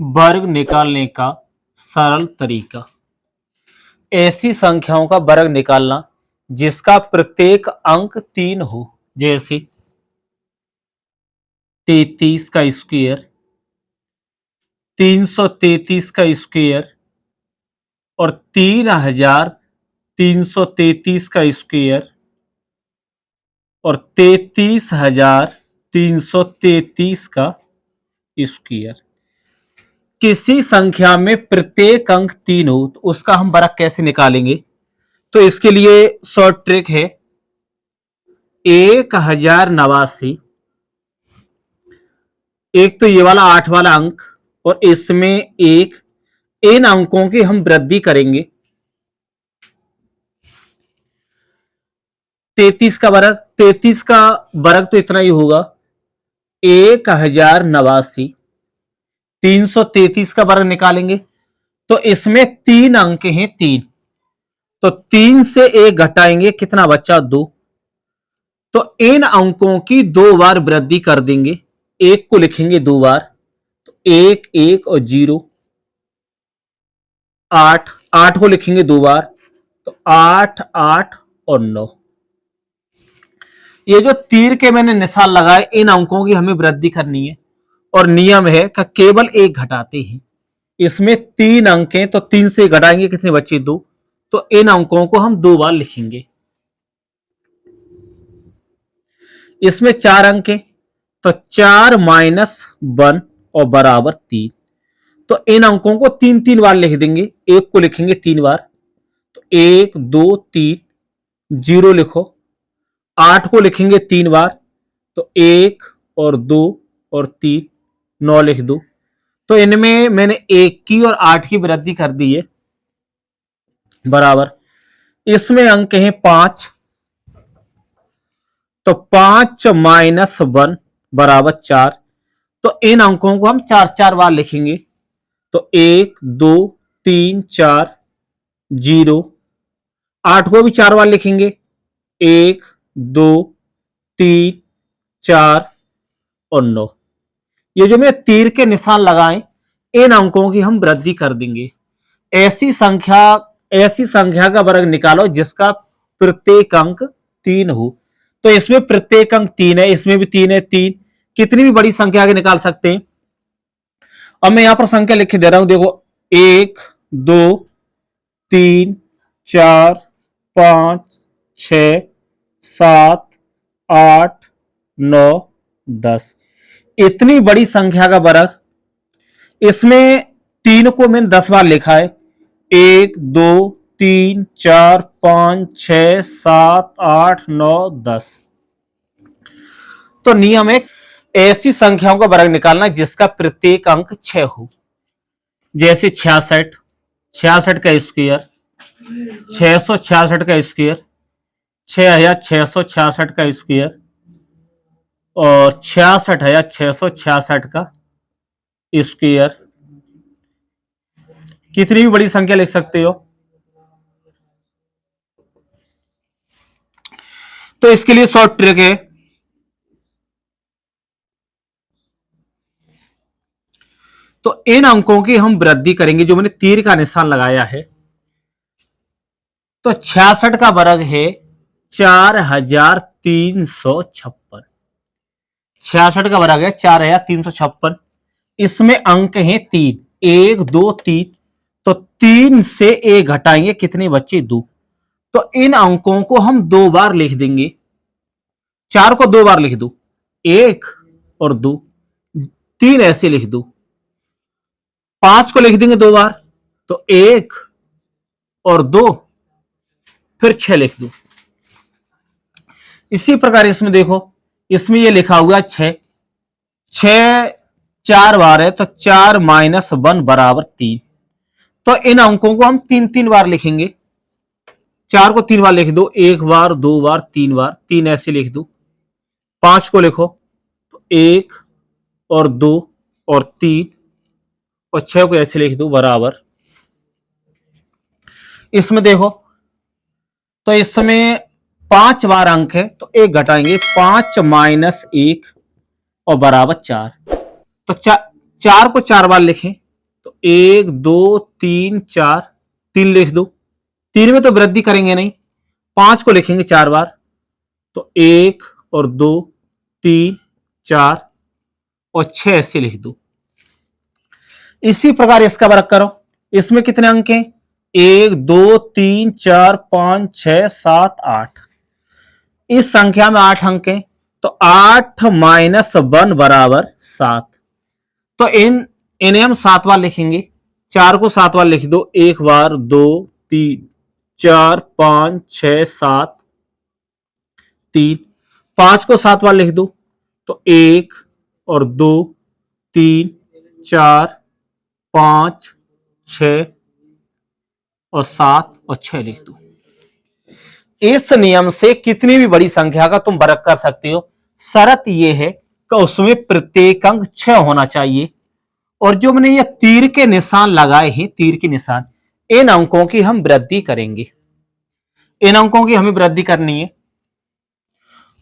वर्ग निकालने का सरल तरीका। ऐसी संख्याओं का वर्ग निकालना जिसका प्रत्येक अंक 3 हो, जैसे 33 का स्क्वायर, 333 का स्क्वायर और 3333 का स्क्वायर और 33333 का स्क्वायर। किसी संख्या में प्रत्येक अंक 3 हो तो उसका हम वर्ग कैसे निकालेंगे? तो इसके लिए शॉर्ट ट्रिक है। 1089, एक तो ये वाला 8 वाला अंक और इसमें एक, इन अंकों की हम वृद्धि करेंगे। 33 का वर्ग, 33 का वर्ग तो इतना ही होगा 1089। 333 का वर्ग निकालेंगे तो इसमें 3 अंक हैं, 3, तो 3 से 1 घटाएंगे, कितना बचा? 2। तो इन अंकों की 2 बार वृद्धि कर देंगे, 1 को लिखेंगे 2 बार, तो 1 1 और 0। 8 8 को लिखेंगे 2 बार, तो 8 8 और 9। ये जो तीर के मैंने निशान लगाए, इन अंकों की हमें वृद्धि करनी है और नियम है कि केवल 1 घटाते हैं। इसमें 3 अंक हैं तो 3 से घटाएंगे, कितने बचे? 2। तो इन अंकों को हम 2 बार लिखेंगे। इसमें 4 अंक हैं तो 4 माइनस 1 और बराबर 3। तो इन अंकों को 3 3 बार लिख देंगे, 1 को लिखेंगे 3 बार, तो 1 2 3, 0 लिखो। 8 को लिखेंगे 3 बार, तो 1 और 2 और 3, 9 लिख दो। तो इनमें मैंने 1 की और 8 की वृद्धि कर दी है, बराबर। इसमें अंक हैं 5, तो 5 माइनस 1 बराबर 4। तो इन अंकों को हम 4 4 बार लिखेंगे, तो 1 2 3 4, 0। 8 को भी 4 बार लिखेंगे, 1 2 3 4 और 9। ये जो मैंने तीर के निशान लगाए, इन अंकों की हम वृद्धि कर देंगे। ऐसी संख्या का वर्ग निकालो जिसका प्रत्येक अंक 3 हो। तो इसमें प्रत्येक अंक 3 है, इसमें भी 3 है, 3 कितनी भी बड़ी संख्या आगे निकाल सकते हैं। अब मैं यहां पर संख्या लिख के दे रहा हूं, देखो 1 2 3 4 5 6 7 8 9 10, इतनी बड़ी संख्या का वर्ग। इसमें 3 को मैंने 10 बार लिखा है, 1 2 3 4 5 6 7 8 9 10। तो नियम है ऐसी संख्याओं का वर्ग निकालना जिसका प्रत्येक अंक 6 हो, जैसे 66, 66 का स्क्वायर, 666 का स्क्वायर, 6666 का स्क्वायर और 66666 का स्क्वायर। कितनी भी बड़ी संख्या लिख सकते हो। तो इसके लिए शॉर्ट ट्रिक है, तो इन अंकों की हम वृद्धि करेंगे जो मैंने तीर का निशान लगाया है। तो 66 का वर्ग है 4356। 66 का वर्ग है 4356। इसमें अंक हैं 3, 1 2 3, तो 3 से 1 घटाएंगे, कितने बच्चे? 2। तो इन अंकों को हम 2 बार लिख देंगे। 4 को 2 बार लिख दो, 1 और 2, 3 ऐसे लिख दो। 5 को लिख देंगे 2 बार, तो 1 और 2, फिर 6 लिख दो। इसी प्रकार इसमें देखो, इसमें ये लिखा हुआ 6, 6 4 बार है तो 4 माइनस 1 बराबर 3। तो इन अंकों को हम 3 3 बार लिखेंगे। 4 को 3 बार लिख दो, 1 बार 2 बार 3 बार, 3 ऐसे लिख दो। 5 को लिखो, तो 1 और 2 और 3 और 6 को ऐसे लिख दो, बराबर। इसमें देखो, तो इसमें 5 बार अंक है तो 1 घटाएंगे, 5 माइनस 1 और बराबर 4। तो 4 को 4 बार लिखें, 1 2 3 4, 3 लिख दो। 3 में तो वृद्धि करेंगे नहीं, 5 को लिखेंगे 4 बार, तो 1 और 2 3 4 और 6 ऐसे लिख दो। इसी प्रकार इसका वर्ग करो। इसमें कितने अंक हैं? 1 2 3 4 5 6 7 8। इस संख्या में 8 अंक हैं, तो 8 माइनस 1 बराबर 7। तो इन्हें हम 7 बार लिखेंगे। 4 को 7 बार लिख दो, 1 बार 2 3 4 5 6 7 3। 5 को 7 बार लिख दो, तो 1 और 2 3 4 5 6 और 7 और 6 लिख दो। इस नियम से कितनी भी बड़ी संख्या का तुम वर्ग कर सकते हो। शर्त यह है कि उसमें प्रत्येक अंक 6 होना चाहिए। और जो मैंने ये तीर के निशान लगाए हैं, तीर के निशान, इन अंकों की हम वृद्धि करेंगे। इन अंकों की हमें वृद्धि करनी है।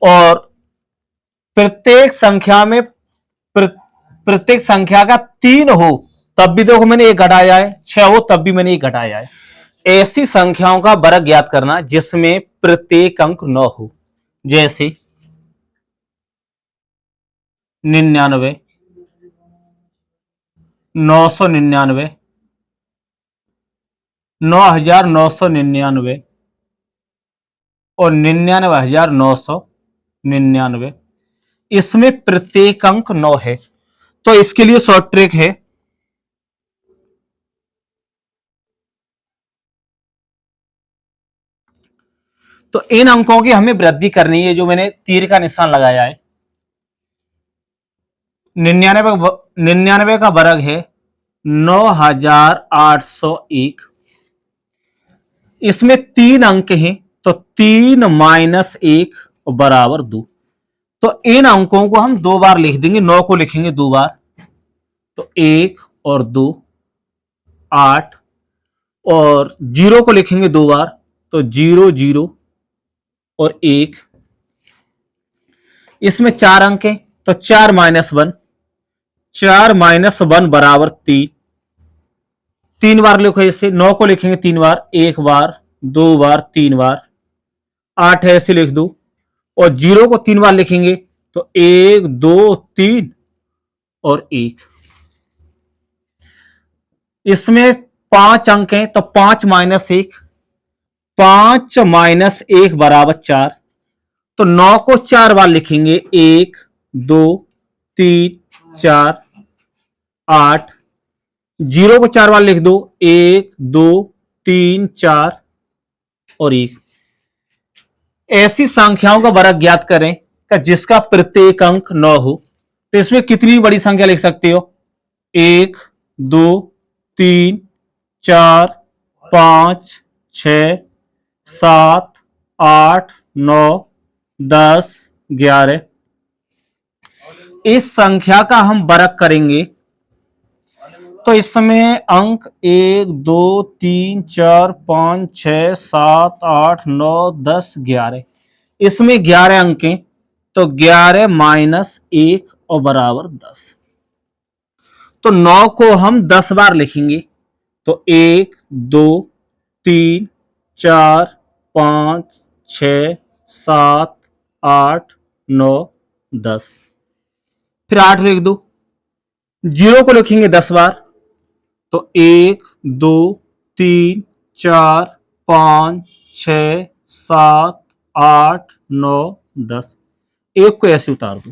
और प्रत्येक संख्या में प्रत्येक संख्या का 3 हो तब भी देखो मैंने 1 घटाया है, 6 हो तब भी मैंने 1 घटाया है। ऐसी संख्याओं का वर्ग ज्ञात करना जिसमें प्रत्येक अंक 9 हो, जैसे 99, 999, 9999 और 99999। इसमें प्रत्येक अंक 9 है। तो इसके लिए शॉर्ट ट्रिक है, तो इन अंकों की हमें वृद्धि करनी है जो मैंने तीर का निशान लगाया है। 99 का वर्ग है 9801। इसमें 3 अंक हैं, तो 3 माइनस 1 बराबर 2। तो इन अंकों को हम 2 बार लिख देंगे। 9 को लिखेंगे 2 बार, तो 1 और 2 8, और 0 को लिखेंगे 2 बार, तो 0 0 और 1। इसमें 4 अंक हैं, तो 4 माइनस 1, 4 माइनस 1 बराबर 3। 3 बार लिखो इसे। 9 को लिखेंगे 3 बार, 1 बार 2 बार 3 बार। 8 है ऐसे लिख दो। और 0 को 3 बार लिखेंगे, तो 1 2 3 और 1। इसमें 5 अंक हैं, तो 5 माइनस 1, 5 माइनस 1 बराबर 4। तो 9 को 4 बार लिखेंगे, 1 2 3 4 8। 0 को 4 बार लिख दो, 1 2 3 4 और 1। ऐसी संख्याओं का वर्ग ज्ञात करें कि जिसका प्रत्येक अंक 9 हो। तो इसमें कितनी बड़ी संख्या लिख सकते हो? 1 2 3 4 5 6 7 8 9 10 11। इस संख्या का हम वर्ग करेंगे, तो इसमें अंक 1 2 3 4 5 6 7 8 9 10 11। इसमें 11 अंक हैं, तो 11 माइनस 1 और बराबर 10। तो 9 को हम 10 बार लिखेंगे, तो 1 2 3 4 5 6 7 8 9 10। फिर 8 लिख दो। 0 को लिखेंगे 10 बार, तो 1 2 3 4 5 6 7 8 9 10। 1 को ऐसे उतार दो।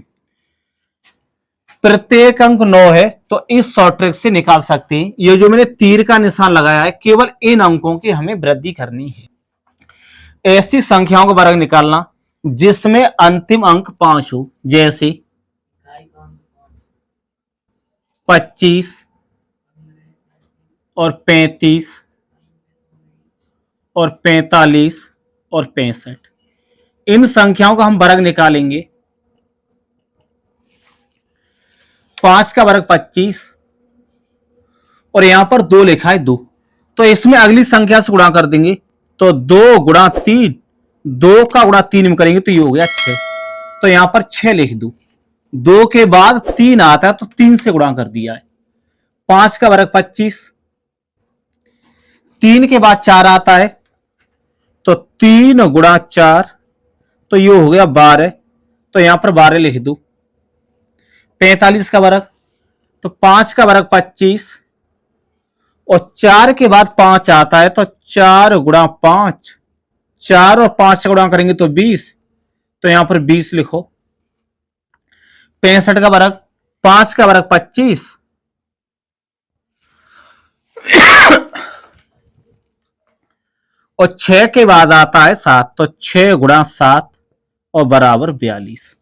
प्रत्येक अंक 9 है, तो इस शॉर्ट ट्रिक से निकाल सकते हैं। ये जो मैंने तीर का निशान लगाया है, केवल इन अंकों की हमें वृद्धि करनी है। ऐसी संख्याओं का वर्ग निकालना जिसमें अंतिम अंक 5 हो, जैसे 25 और 35 और 45 और 65। इन संख्याओं का हम वर्ग निकालेंगे। 5 का वर्ग 25, और यहां पर 2 लिखा है 2, तो इसमें अगली संख्या से गुणा कर देंगे, तो 2 गुणा 3, 2 का गुणा 3 में करेंगे तो ये हो गया 6। तो यहां पर 6 लिख दू। 2 के बाद 3 आता है, तो 3 से गुणा कर दिया है। 5 का वर्ग 25, 3 के बाद 4 आता है तो 3 गुणा 4, तो ये हो गया 12, तो यहां पर 12 लिख दू। 45 का वर्ग, तो 5 का वर्ग 25 और 4 के बाद 5 आता है तो 4 गुणा 5, 4 और 5 का गुणा करेंगे तो 20, तो यहां पर 20 लिखो। 65 का वर्ग, 5 का वर्ग 25 और 6 के बाद आता है 7, तो 6 गुणा 7 और बराबर 42।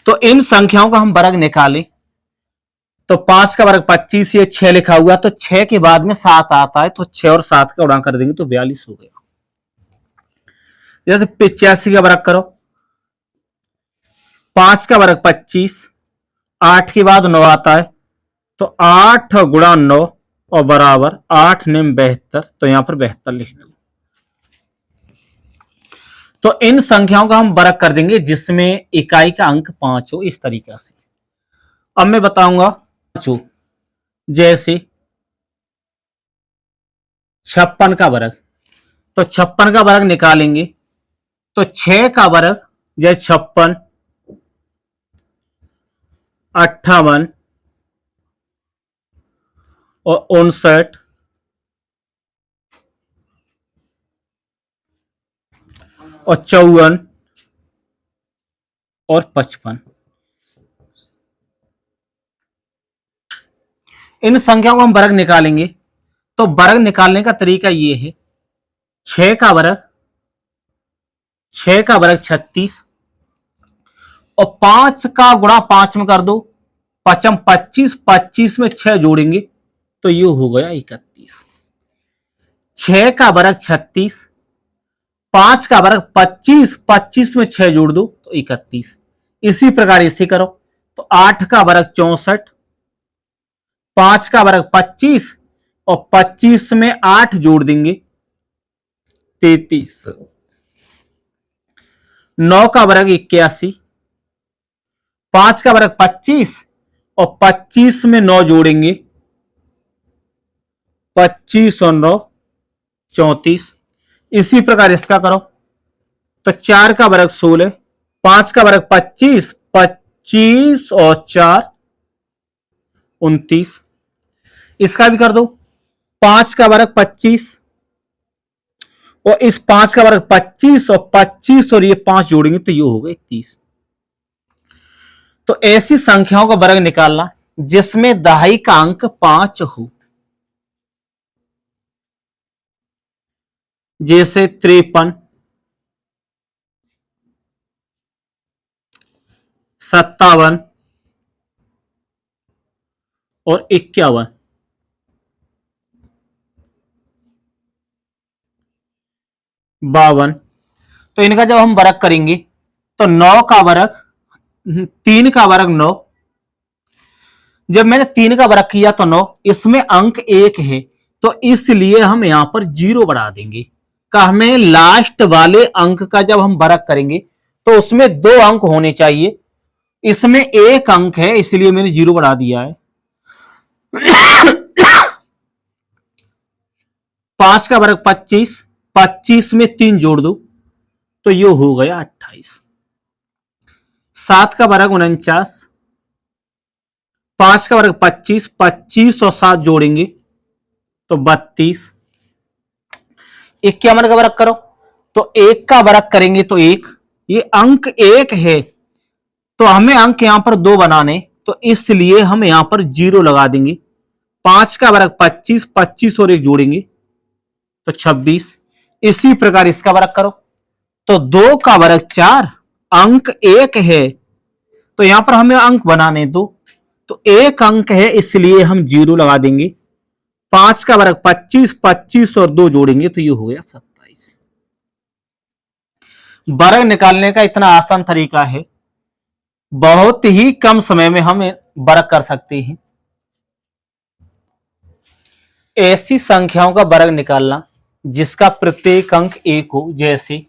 तो इन संख्याओं का हम वर्ग निकालें तो 5 का वर्ग 25, ये 6 लिखा हुआ, तो 6 के बाद में 7 आता है तो 6 और 7 का गुणा कर देंगे तो 42 हो गया। जैसे 85 का वर्ग करो, 5 का वर्ग 25, 8 के बाद 9 आता है तो 8 गुणा 9 और बराबर 8 नेम 72, तो यहां पर 72 लिख दो। तो इन संख्याओं का हम वर्ग कर देंगे जिसमें इकाई का अंक 5 हो, इस तरीके से। अब मैं बताऊंगा जो जैसे 56 का वर्ग, तो 56 का वर्ग निकालेंगे तो 6 का वर्ग जैसे 56, 58 और 59 और 54 और 55। इन संख्याओं को हम वर्ग निकालेंगे तो वर्ग निकालने का तरीका ये है, 6 का वर्ग 36 और 5 का गुणा 5 में कर दो, 5 25, 25 में 6 जोड़ेंगे तो ये हो गया 31। 6 का वर्ग 36, 5 का वर्ग 25, 25 में 6 जोड़ दो तो 31। इसी प्रकार इसे करो तो 8 का वर्ग 64, 5 का वर्ग 25 और 25 में 8 जोड़ देंगे 33। 9 का वर्ग 81, 5 का वर्ग 25 और 25 में 9 जोड़ेंगे 25 और 9 34। इसी प्रकार इसका करो तो 4 का वर्ग 16, 5 का वर्ग 25, 25 और 4 29। इसका भी कर दो, 5 का वर्ग 25 और इस 5 का वर्ग 25 और 25 और ये 5 जोड़ेंगे तो ये हो गए 30। तो ऐसी संख्याओं का वर्ग निकालना जिसमें दहाई का अंक 5 हो, जैसे 53, 57 और 51। बावन। तो इनका जब हम वर्ग करेंगे तो 9 का वर्ग 3 का वर्ग 9, जब मैंने 3 का वर्ग किया तो 9, इसमें अंक 1 है तो इसलिए हम यहां पर 0 बढ़ा देंगे। का हमें लास्ट वाले अंक का जब हम वर्ग करेंगे तो उसमें 2 अंक होने चाहिए, इसमें 1 अंक है इसलिए मैंने 0 बढ़ा दिया है। 5 का वर्ग 25, 25 में 3 जोड़ दो तो ये हो गया 28। 7 का वर्ग 49, 5 का वर्ग 25, 25 और 7 जोड़ेंगे तो 32। 51 का वर्ग करो तो 1 का वर्ग करेंगे तो 1, ये अंक 1 है तो हमें अंक यहां पर 2 बनाने, तो इसलिए हम यहां पर 0 लगा देंगे। 5 का वर्ग 25, 25 और 1 जोड़ेंगे तो 26। इसी प्रकार इसका वर्ग करो तो 2 का वर्ग 4, अंक 1 है तो यहां पर हमें अंक बनाने दो, तो 1 अंक है इसलिए हम 0 लगा देंगे। 5 का वर्ग 25, 25 और 2 जोड़ेंगे तो ये हो गया 27। वर्ग निकालने का इतना आसान तरीका है, बहुत ही कम समय में हम वर्ग कर सकते हैं। ऐसी संख्याओं का वर्ग निकालना जिसका प्रत्येक अंक 1 हो, जैसे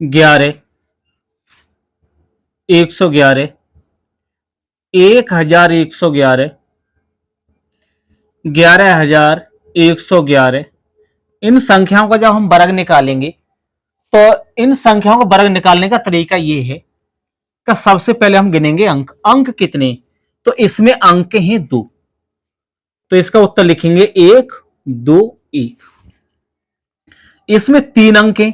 11, 111, 1111, 11111, इन संख्याओं का जब हम वर्ग निकालेंगे तो इन संख्याओं का वर्ग निकालने का तरीका ये है कि सबसे पहले हम गिनेंगे अंक। अंक कितने? तो इसमें अंक हैं 2, तो इसका उत्तर लिखेंगे 1 2 1। इसमें 3 अंक हैं,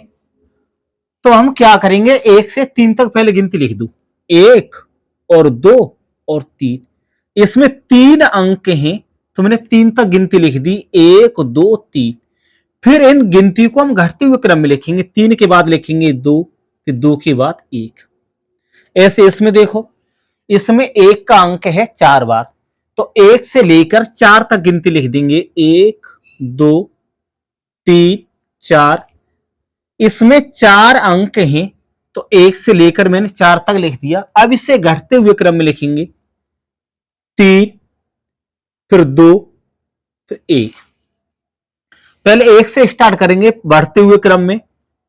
तो हम क्या करेंगे, 1 से 3 तक पहले गिनती लिख दूं, 1 और 2 और 3। इसमें 3 अंक हैं, तो मैंने 3 तक गिनती लिख दी, 1 2 3। फिर इन गिनती को हम घटते हुए क्रम में लिखेंगे, 3 के बाद लिखेंगे 2, फिर 2 के बाद 1। ऐसे इसमें देखो, इसमें 1 का अंक है 4 बार, तो 1 से लेकर 4 तक गिनती लिख देंगे, 1 2 3 4। इसमें 4 अंक हैं, तो 1 से लेकर मैंने 4 तक लिख दिया। अब इसे घटते हुए क्रम में लिखेंगे, 3 फिर 2 फिर 1। पहले 1 से स्टार्ट करेंगे बढ़ते हुए क्रम में,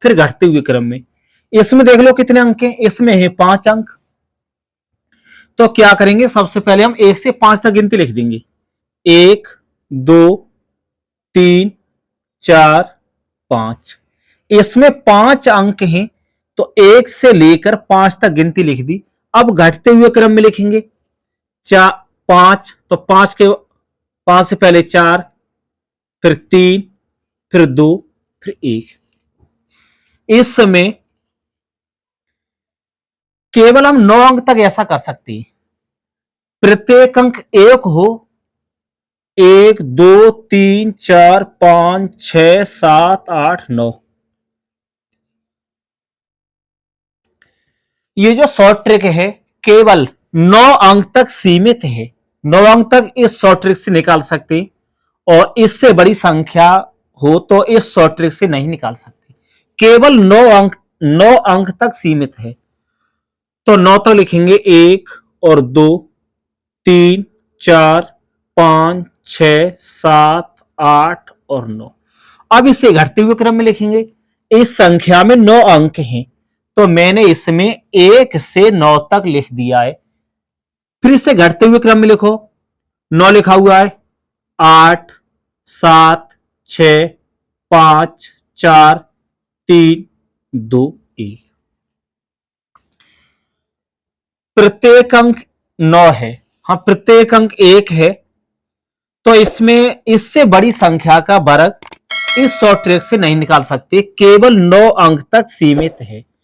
फिर घटते हुए क्रम में। इसमें देख लो कितने अंक हैं, इसमें है 5 अंक। तो क्या करेंगे, सबसे पहले हम 1 से 5 तक गिनती लिख देंगे, 1 2 3 4 5। इसमें 5 अंक हैं, तो 1 से लेकर 5 तक गिनती लिख दी। अब घटते हुए क्रम में लिखेंगे, 4 5, तो 5 से पहले 4, फिर 3, फिर 2, फिर 1। इस समय केवल हम 9 अंक तक ऐसा कर सकते हैं, प्रत्येक अंक 1 हो, 1 2 3 4 5 6 7 8 9। ये जो शॉर्ट ट्रिक है केवल 9 अंक तक सीमित है, 9 अंक तक इस शॉर्ट ट्रिक से निकाल सकते हैं, और इससे बड़ी संख्या हो तो इस शॉर्ट ट्रिक से नहीं निकाल सकते। केवल 9 अंक तक सीमित है। तो 9 तक लिखेंगे, 1 और 2 3 4 5 6 7 8 और 9। अब इसे घटते हुए क्रम में लिखेंगे, इस संख्या में 9 अंक हैं, तो मैंने इसमें 1 से 9 तक लिख दिया है। फिर इसे घटते हुए क्रम में लिखो, 9 लिखा हुआ है, 8 7 6 5 4 3 2 1। प्रत्येक अंक 9 है, हाँ प्रत्येक अंक 1 है, तो इसमें इससे बड़ी संख्या का वर्ग इस शॉर्ट ट्रिक से नहीं निकाल सकते, केवल 9 अंक तक सीमित है।